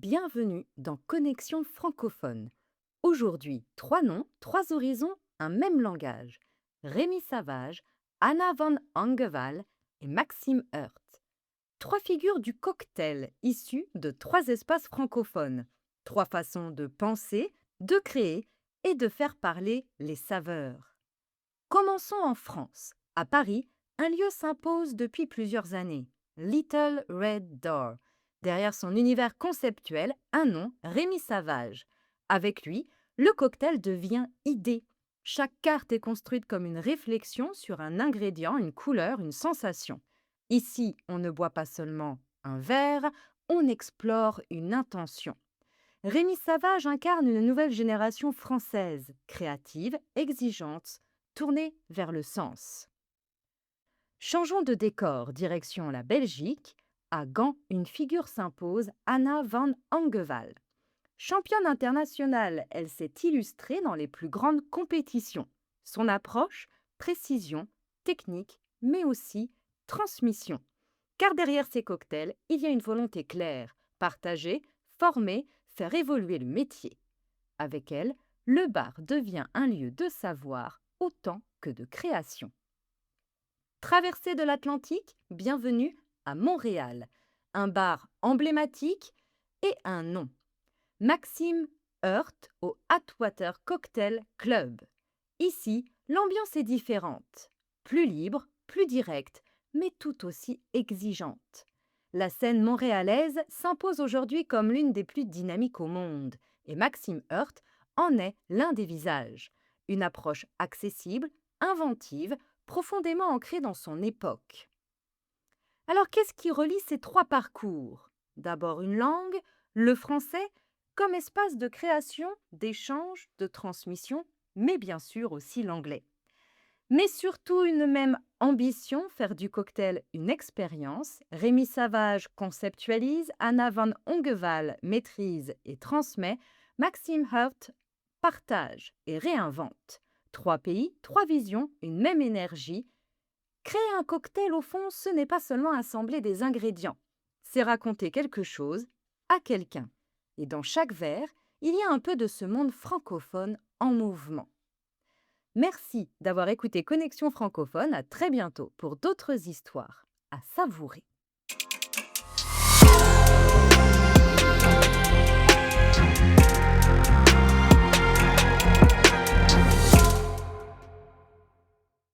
Bienvenue dans Connexion francophone. Aujourd'hui, trois noms, trois horizons, un même langage. Rémi Savage, Anna van Angeval et Maxime Hurt. Trois figures du cocktail issues de trois espaces francophones. Trois façons de penser, de créer et de faire parler les saveurs. Commençons en France. À Paris, un lieu s'impose depuis plusieurs années. Little Red Door. Derrière son univers conceptuel, un nom, Rémi Savage. Avec lui, le cocktail devient idée. Chaque carte est construite comme une réflexion sur un ingrédient, une couleur, une sensation. Ici, on ne boit pas seulement un verre, on explore une intention. Rémi Savage incarne une nouvelle génération française, créative, exigeante, tournée vers le sens. Changeons de décor, direction la Belgique. À Gand, une figure s'impose, Anna van Angeval. Championne internationale, elle s'est illustrée dans les plus grandes compétitions. Son approche, précision, technique, mais aussi transmission. Car derrière ces cocktails, il y a une volonté claire, partager, former, faire évoluer le métier. Avec elle, le bar devient un lieu de savoir autant que de création. Traversée de l'Atlantique, bienvenue à Montréal. Un bar emblématique et un nom. Maxime Hurt au Atwater Cocktail Club. Ici, l'ambiance est différente. Plus libre, plus directe, mais tout aussi exigeante. La scène montréalaise s'impose aujourd'hui comme l'une des plus dynamiques au monde, et Maxime Hurt en est l'un des visages. Une approche accessible, inventive, profondément ancrée dans son époque. Alors qu'est-ce qui relie ces trois parcours? D'abord une langue, le français, comme espace de création, d'échange, de transmission, mais bien sûr aussi l'anglais. Mais surtout une même ambition, faire du cocktail une expérience. Rémi Savage conceptualise, Anna van Ongeval maîtrise et transmet, Maxime Hurt partage et réinvente. Trois pays, trois visions, une même énergie. Créer un cocktail, au fond, ce n'est pas seulement assembler des ingrédients, c'est raconter quelque chose à quelqu'un. Et dans chaque verre, il y a un peu de ce monde francophone en mouvement. Merci d'avoir écouté Connexion francophone. À très bientôt pour d'autres histoires à savourer.